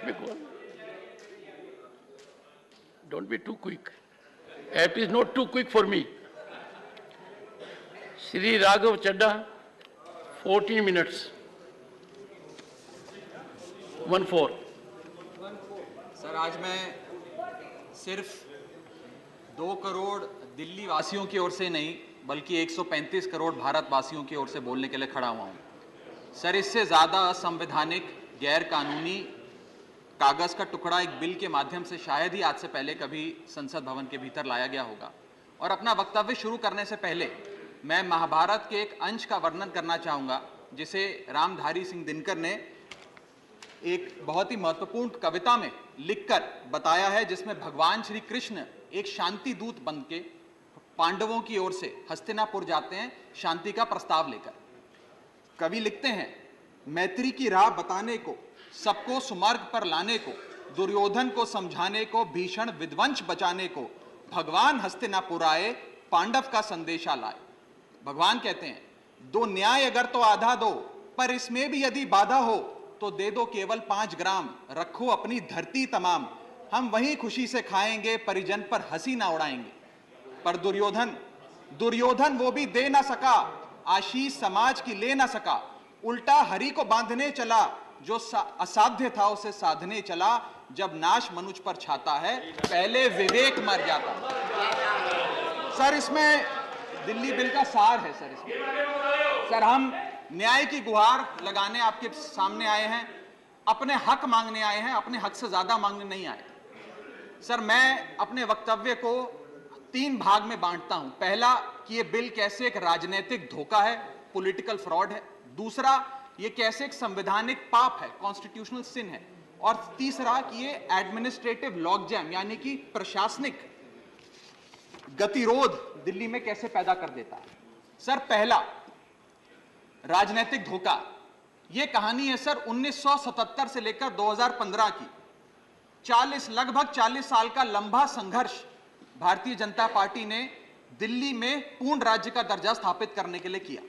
me go on. Don't be too quick. It is not too quick for me. Shri Raghav Chadha, 14 minutes. 1-4. Sir, आज मैं सिर्फ 2 करोड़ दिल्ली वासियों की ओर से नहीं बल्कि 135 करोड़ भारतवासियों की ओर से बोलने के लिए खड़ा हुआ हूं। सर, इससे ज़्यादा असंवैधानिक, गैर कानूनी कागज़ का टुकड़ा एक बिल के माध्यम से शायद ही आज से पहले कभी संसद भवन के भीतर लाया गया होगा। और अपना वक्तव्य शुरू करने से पहले मैं महाभारत के एक अंश का वर्णन करना चाहूँगा जिसे रामधारी सिंह दिनकर ने एक बहुत ही महत्वपूर्ण कविता में लिखकर बताया है, जिसमें भगवान श्री कृष्ण एक शांति दूत बनके पांडवों की ओर से हस्तिनापुर जाते हैं शांति का प्रस्ताव लेकर। कवि लिखते हैं, मैत्री की राह बताने को, सबको सुमार्ग पर लाने को, दुर्योधन को समझाने को, भीषण विध्वंस बचाने को, भगवान हस्तिनापुर आए, पांडव का संदेशा लाए। भगवान कहते हैं, दो न्याय अगर तो आधा दो, पर इसमें भी यदि बाधा हो तो दे दो केवल 5 ग्राम, रखो अपनी धरती तमाम, हम वहीं खुशी से खाएंगे, परिजन पर हंसी ना उड़ाएंगे। पर दुर्योधन वो भी दे ना सका, आशीष समाज की ले ना सका, उल्टा हरि को बांधने चला, जो असाध्य था उसे साधने चला, जब नाश मनुष्य पर छाता है पहले विवेक मर जाता। सर, इसमें दिल्ली बिल का सार है। सर, हम न्याय की गुहार लगाने आपके सामने आए हैं, अपने हक मांगने आए हैं, अपने हक से ज्यादा मांगने नहीं आए। सर, मैं अपने वक्तव्य को 3 भाग में बांटता हूं। पहला कि ये बिल कैसे एक राजनीतिक धोखा है, पॉलिटिकल फ्रॉड है। दूसरा, ये कैसे एक संवैधानिक पाप है, कॉन्स्टिट्यूशनल सिन है। और तीसरा कि ये एडमिनिस्ट्रेटिव लॉकजैम यानी कि प्रशासनिक गतिरोध दिल्ली में कैसे पैदा कर देता है। सर, पहला राजनीतिक धोखा, यह कहानी है सर 1977 से लेकर 2015 की। लगभग 40 साल का लंबा संघर्ष भारतीय जनता पार्टी ने दिल्ली में पूर्ण राज्य का दर्जा स्थापित करने के लिए किया।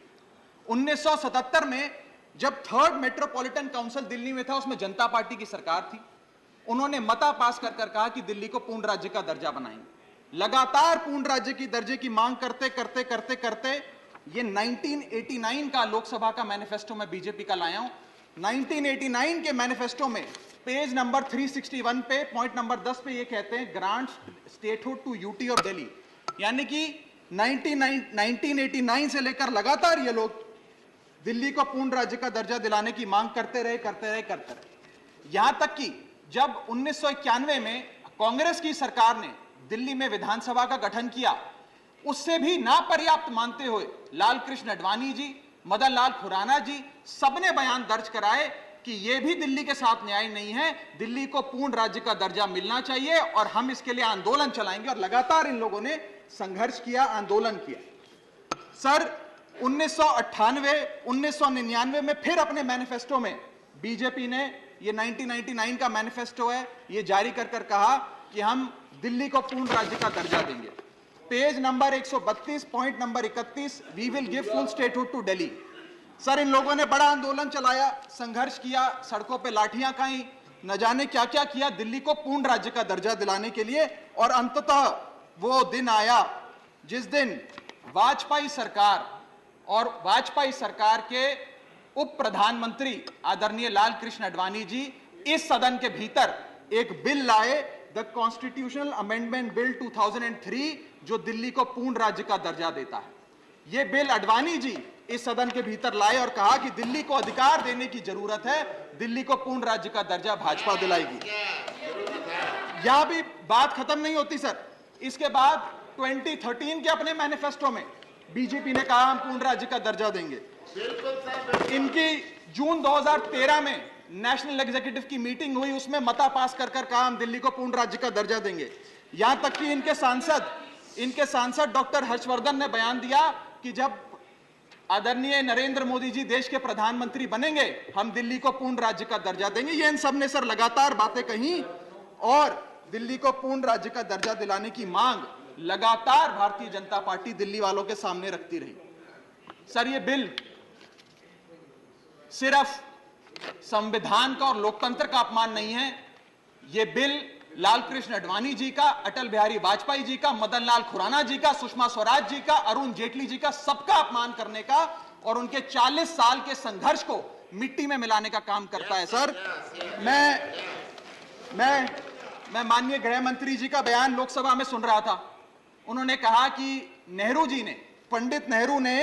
1977 में जब 3rd मेट्रोपॉलिटन काउंसिल दिल्ली में था, उसमें जनता पार्टी की सरकार थी। उन्होंने मता पास कर कहा कि दिल्ली को पूर्ण राज्य का दर्जा बनाएंगे। लगातार पूर्ण राज्य की दर्जे की मांग करते करते करते करते ये 1989 का लोकसभा का मैनिफेस्टो में बीजेपी का लाया हूं। 1989 के मैनिफेस्टो में पेज नंबर 361 पे पॉइंट नंबर 10 पे ये कहते हैं, grant statehood to UT of Delhi. यानी कि 1989 से लेकर लगातार ये लोग दिल्ली को पूर्ण राज्य का दर्जा दिलाने की मांग करते रहे। यहां तक कि जब 1991 में कांग्रेस की सरकार ने दिल्ली में विधानसभा का गठन किया, उससे भी ना पर्याप्त मानते हुए लाल कृष्ण अडवाणी जी, मदन लाल खुराना जी सबने बयान दर्ज कराए कि यह भी दिल्ली के साथ न्याय नहीं है, दिल्ली को पूर्ण राज्य का दर्जा मिलना चाहिए और हम इसके लिए आंदोलन चलाएंगे। और लगातार इन लोगों ने संघर्ष किया, आंदोलन किया। सर, 1999 में फिर अपने मैनिफेस्टो में बीजेपी ने, ये 1999 का मैनिफेस्टो है, ये जारी कर कहा कि हम दिल्ली को पूर्ण राज्य का दर्जा देंगे। Page number 132 point number 31, we will give full statehood to Delhi. Sir, इन लोगों ने बड़ा आंदोलन चलाया, संघर्ष किया, सड़कों पे लाठियां खाई, न जाने क्या क्या किया दिल्ली को पूर्ण राज्य का दर्जा दिलाने के लिए। और अंततः वो दिन आया जिस दिन वाजपेयी सरकार के उप प्रधानमंत्री आदरणीय लाल कृष्ण अडवाणी जी इस सदन के भीतर एक बिल लाए, द कॉन्स्टिट्यूशनल अमेंडमेंट बिल 2003, जो दिल्ली को पूर्ण राज्य का दर्जा देता है। यह बिल अडवाणी जी इस सदन के भीतर लाए और कहा कि दिल्ली को अधिकार देने की जरूरत है, दिल्ली को पूर्ण राज्य का दर्जा भाजपा दिलाएगी। यहां भी बात खत्म नहीं होती सर। इसके बाद 2013 के अपने मैनिफेस्टो में बीजेपी ने कहा हम पूर्ण राज्य का दर्जा देंगे। इनकी जून 2013 में नेशनल एग्जीक्यूटिव की मीटिंग हुई, उसमें मता पास कर कहा हम दिल्ली को पूर्ण राज्य का दर्जा देंगे। यहां तक कि इनके सांसद डॉक्टर हर्षवर्धन ने बयान दिया कि जब आदरणीय नरेंद्र मोदी जी देश के प्रधानमंत्री बनेंगे हम दिल्ली को पूर्ण राज्य का दर्जा देंगे। ये इन सब ने सर लगातार बातें कही और दिल्ली को पूर्ण राज्य का दर्जा दिलाने की मांग लगातार भारतीय जनता पार्टी दिल्ली वालों के सामने रखती रही। सर, ये बिल सिर्फ संविधान का और लोकतंत्र का अपमान नहीं है, ये बिल लाल कृष्ण अडवाणी जी का, अटल बिहारी वाजपेयी जी का, मदन लाल खुराना जी का, सुषमा स्वराज जी का, अरुण जेटली जी का, सबका अपमान करने का और उनके 40 साल के संघर्ष को मिट्टी में मिलाने का काम करता है। सर, मैं माननीय गृह मंत्री जी का बयान लोकसभा में सुन रहा था। उन्होंने कहा कि नेहरू जी ने, पंडित नेहरू ने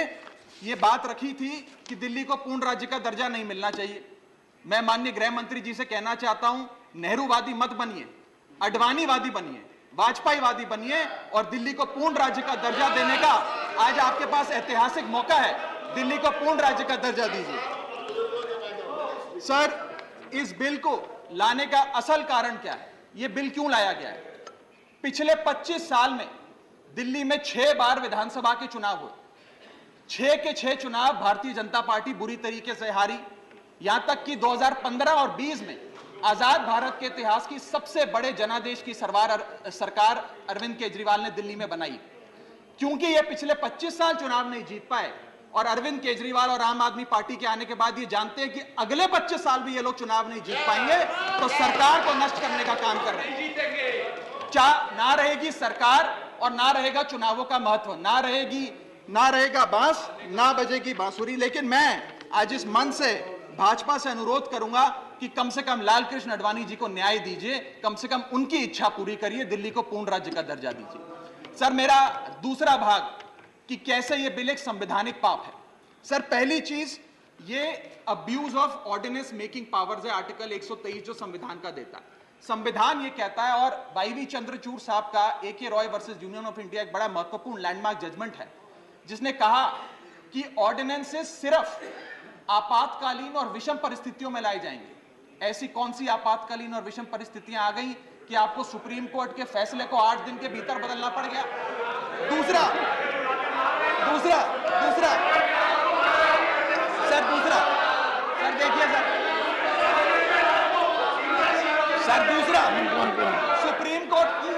यह बात रखी थी कि दिल्ली को पूर्ण राज्य का दर्जा नहीं मिलना चाहिए। मैं माननीय गृह मंत्री जी से कहना चाहता हूं, नेहरूवादी मत बनिए, अडवाणीवादी बनिए, वाजपेयीवादी बनिए और दिल्ली को पूर्ण राज्य का दर्जा देने का आज आपके पास ऐतिहासिक मौका है। दिल्ली को पूर्ण राज्य का दर्जा दीजिए। सर, इस बिल को लाने का असल कारण क्या है? यह बिल क्यों लाया गया है? पिछले 25 साल में दिल्ली में 6 बार विधानसभा के चुनाव हुए। 6 के 6 चुनाव भारतीय जनता पार्टी बुरी तरीके से हारी। यहां तक कि 2015 और 20 में आजाद भारत के इतिहास की सबसे बड़े जनादेश की सरकार अरविंद केजरीवाल ने दिल्ली में बनाई। क्योंकि ये पिछले 25 साल चुनाव नहीं जीत पाए और अरविंद केजरीवाल और आम आदमी पार्टी के आने के बाद ये जानते हैं कि अगले 25 साल भी ये लोग चुनाव नहीं जीत पाएंगे, तो सरकार को नष्ट करने का काम कर रहे हैं। ना रहेगी सरकार और ना रहेगा चुनावों का महत्व, ना रहेगा बांस, ना बजेगी बांसुरी। लेकिन मैं आज इस मंच से भाजपा से अनुरोध करूंगा कि कम से कम लाल कृष्ण अडवाणी जी को न्याय दीजिए, कम से कम उनकी इच्छा पूरी करिए, दिल्ली को पूर्ण राज्य का दर्जा दीजिए। सर, मेरा दूसरा भाग कि कैसे यह बिल एक संवैधानिक पाप है। सर, पहली चीज, ये abuse of ordinance making powers है, आर्टिकल 123 जो संविधान का देता है। संविधान ये कहता है, और वाईवी चंद्रचूड़ साहब का AK Roy versus union of India एक बड़ा महत्वपूर्ण लैंडमार्क जजमेंट है, जिसने कहा कि ऑर्डिनेंसेस सिर्फ आपातकालीन और विषम परिस्थितियों में लाए जाएंगे। ऐसी कौन सी आपातकालीन और विषम परिस्थितियां आ गई कि आपको सुप्रीम कोर्ट के फैसले को 8 दिन के भीतर बदलना पड़ गया? दूसरा देखिए सुप्रीम कोर्ट की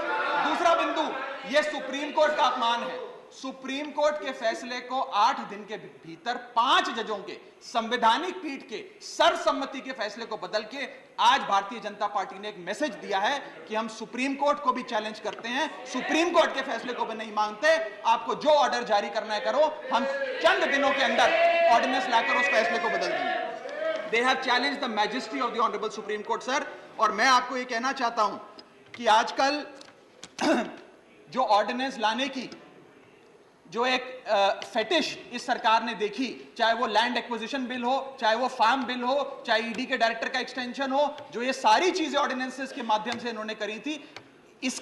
दूसरा बिंदु, यह सुप्रीम कोर्ट का अपमान है। सुप्रीम कोर्ट के फैसले को 8 दिन के भीतर 5 जजों के संवैधानिक पीठ के सर्वसम्मति के फैसले को बदल के आज भारतीय जनता पार्टी ने एक मैसेज दिया है कि हम सुप्रीम कोर्ट को भी चैलेंज करते हैं, सुप्रीम कोर्ट के फैसले को भी नहीं मांगते। आपको जो ऑर्डर जारी करना है करो, हम चंद दिनों के अंदर ऑर्डिनेंस लाकर उस फैसले को बदल देंगे। They have challenged the majesty of the honourable supreme court. Sir, और मैं आपको यह कहना चाहता हूं कि आजकल जो ऑर्डिनेंस लाने की जो एक फेटिश इस सरकार ने देखी, चाहे वो लैंड एक्विजिशन बिल हो, चाहे वो फार्म बिल हो, चाहे ईडी के डायरेक्टर का एक्सटेंशन हो, जो ये सारी चीजें ऑर्डिनेंसेस के माध्यम से इन्होंने करी थी, इस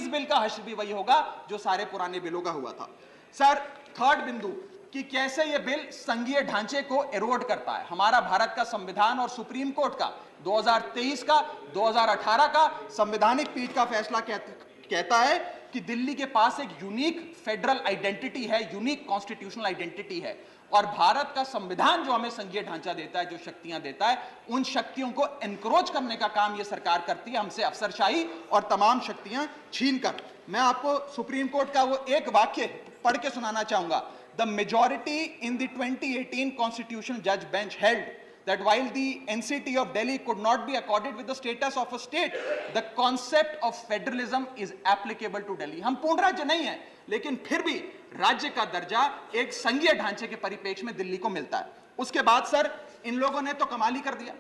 बिल का हश्र भी वही होगा जो सारे पुराने बिलों का हुआ था। सर, थर्ड बिंदु कि कैसे ये बिल संघीय ढांचे को एरोड करता है। हमारा भारत का संविधान और सुप्रीम कोर्ट का 2023 का 2018 का संवैधानिक पीठ का फैसला कहता है कि दिल्ली के पास एक यूनिक फेडरल आइडेंटिटी है, यूनिक कॉन्स्टिट्यूशनल आइडेंटिटी है, और भारत का संविधान जो हमें संघीय ढांचा देता है, जो शक्तियां देता है, उन शक्तियों को एनक्रोच करने का काम यह सरकार करती है, हमसे अफसरशाही और तमाम शक्तियां छीनकर। मैं आपको सुप्रीम कोर्ट का वो एक वाक्य पढ़ के सुनाना चाहूंगा। The majority in the 2018 constitutional जज bench held that while the NCT of Delhi could not be accorded with the status of a state, the concept of federalism is applicable to Delhi. हम पूर्ण राज्य नहीं है, लेकिन फिर भी राज्य का दर्जा एक संघीय ढांचे के परिप्रेक्ष्य में दिल्ली को मिलता है। उसके बाद सर, इन लोगों ने तो कमाल ही कर दिया।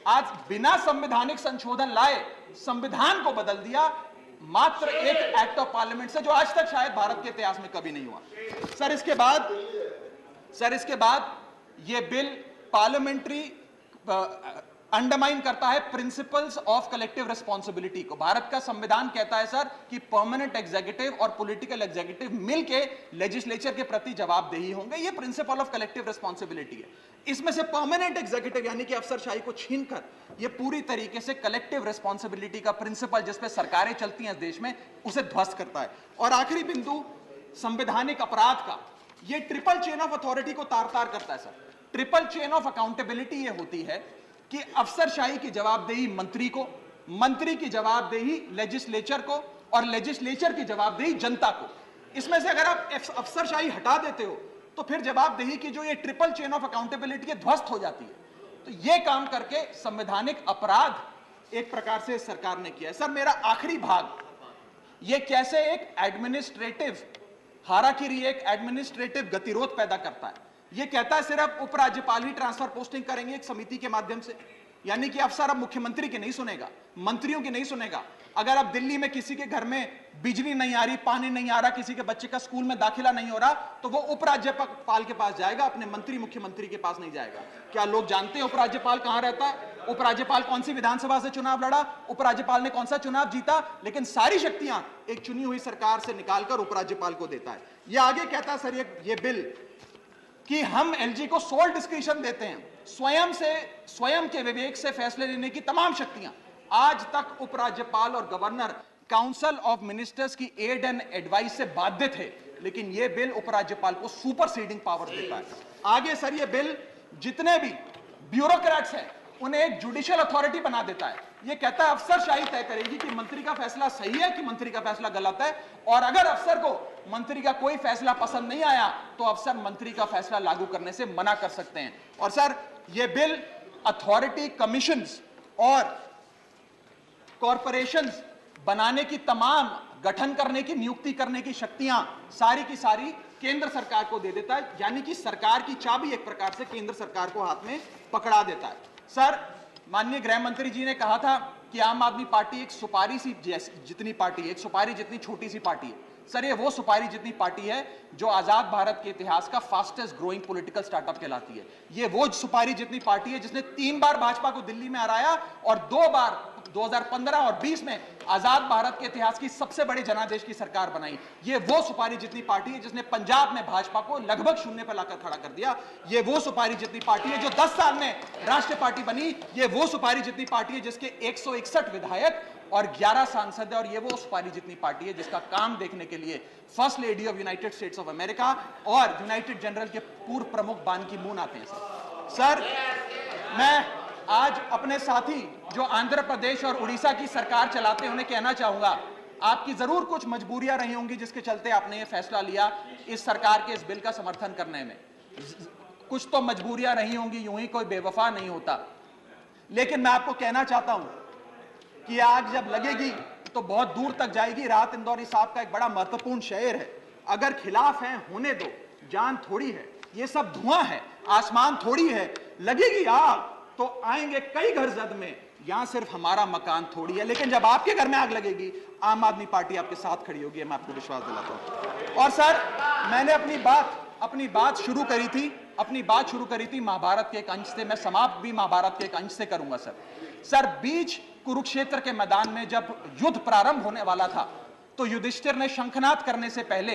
आज बिना संवैधानिक संशोधन लाए संविधान को बदल दिया, मात्र एक एक्ट ऑफ पार्लियामेंट से, जो आज तक शायद भारत के इतिहास में कभी नहीं हुआ। सर, इसके बाद यह बिल पार्लियामेंट्री अंडरमाइन करता है प्रिंसिपल्स ऑफ कलेक्टिव रिस्पांसिबिलिटी को। भारत का संविधान कहता है सर कि परमानेंट एग्जीक्यूटिव और पॉलिटिकल एग्जीक्यूटिव मिलके लेजिस्लेचर के प्रति जवाबदेही होंगे। ये प्रिंसिपल ऑफ कलेक्टिव रिस्पांसिबिलिटी है। इसमें से परमानेंट एग्जीक्यूटिव यानी कि अफसरशाही को छीनकर ये पूरी तरीके से कलेक्टिव रिस्पांसिबिलिटी का प्रिंसिपल, जिसपे सरकारें चलती हैं इस देश में, उसे ध्वस्त करता है। और आखिरी बिंदु संवैधानिक अपराध का, ये ट्रिपल चेन ऑफ अथॉरिटी को तार तार करता है sir. Triple chain of accountability ये होती है कि अफसरशाही की जवाबदेही मंत्री को, मंत्री की जवाबदेही लेजिस्लेचर को, और लेजिस्लेचर की जवाबदेही जनता को। इसमें से अगर आप अफसरशाही हटा देते हो तो फिर जवाबदेही की जो ये ट्रिपल चेन ऑफ अकाउंटेबिलिटी ध्वस्त हो जाती है। तो ये काम करके संवैधानिक अपराध एक प्रकार से सरकार ने किया है। सर मेरा आखिरी भाग, ये कैसे एक एडमिनिस्ट्रेटिव हाराकिरी, एक एडमिनिस्ट्रेटिव गतिरोध पैदा करता है। ये कहता है सिर्फ उपराज्यपाल ही ट्रांसफर पोस्टिंग करेंगे एक समिति के माध्यम से, यानी कि अफसर अब मुख्यमंत्री के नहीं सुनेगा, मंत्रियों की नहीं सुनेगा। अगर अब दिल्ली में किसी के घर में बिजली नहीं आ रही, पानी नहीं आ रहा, किसी के बच्चे का स्कूल में दाखिला नहीं हो रहा, तो वो उपराज्यपाल के पास जाएगा, अपने मंत्री मुख्यमंत्री के पास नहीं जाएगा। क्या लोग जानते हैं उपराज्यपाल कहां रहता है? उपराज्यपाल कौन सी विधानसभा से चुनाव लड़ा, उपराज्यपाल ने कौन सा चुनाव जीता? लेकिन सारी शक्तियां एक चुनी हुई सरकार से निकालकर उपराज्यपाल को देता है। ये आगे कहता है सर ये बिल कि हम एलजी को सोल डिस्क्रिशन देते हैं, स्वयं के विवेक से फैसले लेने की तमाम शक्तियां। आज तक उपराज्यपाल और गवर्नर काउंसिल ऑफ मिनिस्टर्स की एड एंड एडवाइस से बाध्य थे, लेकिन यह बिल उपराज्यपाल को सुपरसीडिंग पावर देता है। आगे सर यह बिल जितने भी ब्यूरोक्रेट्स हैं उन्हें एक जुडिशियल अथॉरिटी बना देता है। यह कहता है अफसरशाही तय करेगी कि मंत्री का फैसला सही है कि मंत्री का फैसला गलत है, और अगर अफसर को मंत्री का कोई फैसला पसंद नहीं आया तो अफसर मंत्री का फैसला लागू करने से मना कर सकते हैं। और सर यह बिल अथॉरिटी, कमीशंस और कॉरपोरेशंस बनाने की, तमाम गठन करने की, नियुक्ति करने की शक्तियां सारी की सारी केंद्र सरकार को दे देता है, यानी कि सरकार की चाबी एक प्रकार से केंद्र सरकार को हाथ में पकड़ा देता है। सर माननीय गृह मंत्री जी ने कहा था कि आम आदमी पार्टी एक सुपारी सी जितनी पार्टी है, एक सुपारी जितनी छोटी सी पार्टी है। सर ये वो सुपारी जितनी पार्टी है जो आजाद भारत के इतिहास का फास्टेस्ट ग्रोइंग पॉलिटिकल स्टार्टअप कहलाती है। ये वो सुपारी जितनी पार्टी है जिसने 3 बार भाजपा को दिल्ली में हराया और 2 बार 2015 और 20 में आजाद भारत के इतिहास की सबसे बड़ी जनादेश की सरकार बनाई। ये वो सुपारी जितनी पार्टी है जिसने पंजाब में भाजपा को लगभग शून्य पर लाकर खड़ा कर दिया। ये वो सुपारी जितनी पार्टी है जो 10 साल में राष्ट्रीय पार्टी बनी। ये वो सुपारी जितनी पार्टी है जिसके 161 विधायक और 11 सांसद है, और ये वो सुपारी जितनी पार्टी है जिसका काम देखने के लिए first lady of United states of America और यूनाइटेड जनरल के पूर्व प्रमुख बान की मून आते हैं। सर मैं आज अपने साथी जो आंध्र प्रदेश और उड़ीसा की सरकार चलाते हैं उन्हें कहना चाहूंगा, आपकी जरूर कुछ मजबूरियां रही होंगी जिसके चलते आपने ये फैसला लिया इस सरकार के इस बिल का समर्थन करने में। कुछ तो मजबूरियां रही होंगी, यूं ही कोई बेवफा नहीं होता। लेकिन मैं आपको कहना चाहता हूं कि आग जब लगेगी तो बहुत दूर तक जाएगी। राहत इंदौरी साहब का एक बड़ा महत्वपूर्ण शेर है, अगर खिलाफ है होने दो, जान थोड़ी है, ये सब धुआं है, आसमान थोड़ी है, लगेगी आग तो आएंगे कई घर जद में, यहां सिर्फ हमारा मकान थोड़ी है। लेकिन जब आपके घर में आग लगेगी आम आदमी पार्टी आपके साथ खड़ी होगी, मैं आपको विश्वास दिलाता हूं। और सर मैंने अपनी बात शुरू करी थी महाभारत के एक अंश से, मैं समाप्त भी महाभारत के एक अंश से करूंगा। सर बीच कुरुक्षेत्र के मैदान में जब युद्ध प्रारंभ होने वाला था तो युधिष्ठिर ने शंखनाद करने से पहले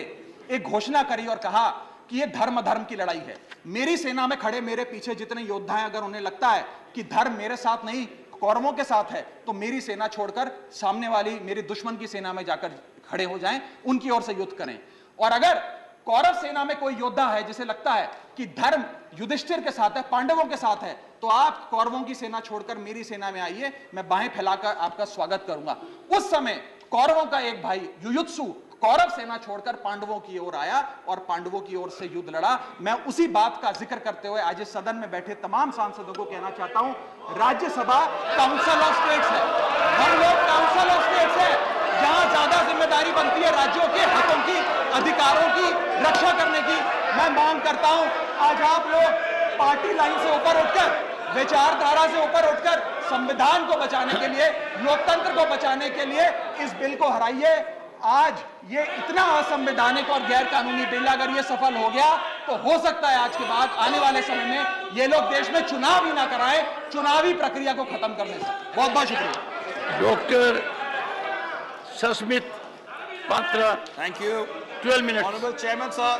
एक घोषणा करी और कहा कि यह धर्म की लड़ाई है। मेरी सेना में खड़े मेरे पीछे जितने योद्धा हैं, अगर उन्हें लगता है कि धर्म मेरे साथ नहीं कौरवों के साथ है तो मेरी सेना छोड़कर सामने वाली मेरे दुश्मन की सेना में जाकर खड़े हो जाएं, उनकी ओर से युद्ध करें। और अगर कौरव सेना में कोई योद्धा है जिसे लगता है कि धर्म युधिष्ठिर के साथ है, पांडवों के साथ है, तो आप कौरवों की सेना छोड़कर मेरी सेना में आइए, मैं बाहें फैलाकर आपका स्वागत करूंगा। उस समय कौरवों का एक भाई युयुत्सु कौरव सेना छोड़कर पांडवों की ओर आया और पांडवों की ओर से युद्ध लड़ा। मैं उसी बात का जिक्र करते हुए आज इस सदन में बैठे तमाम सांसदों को कहना चाहता हूं, राज्यसभा काउंसिल ऑफ स्टेट्स है, हम लोग काउंसिल ऑफ स्टेट्स है, जहां ज्यादा जिम्मेदारी बनती है राज्यों के हकों की, अधिकारों की रक्षा करने की। मैं मांग करता हूं आज आप लोग पार्टी लाइन से ऊपर उठकर, विचारधारा से ऊपर उठकर संविधान को बचाने के लिए, लोकतंत्र को बचाने के लिए इस बिल को हराइए। आज ये इतना असंवैधानिक और गैर कानूनी बिल अगर ये सफल हो गया तो हो सकता है आज के बाद आने वाले समय में ये लोग देश में चुनाव ही ना कराएं, चुनावी प्रक्रिया को खत्म करने से। बहुत बहुत शुक्रिया। Doctor Sasmit Patra, Thank you. 12 minutes. Honorable Chairman, sir.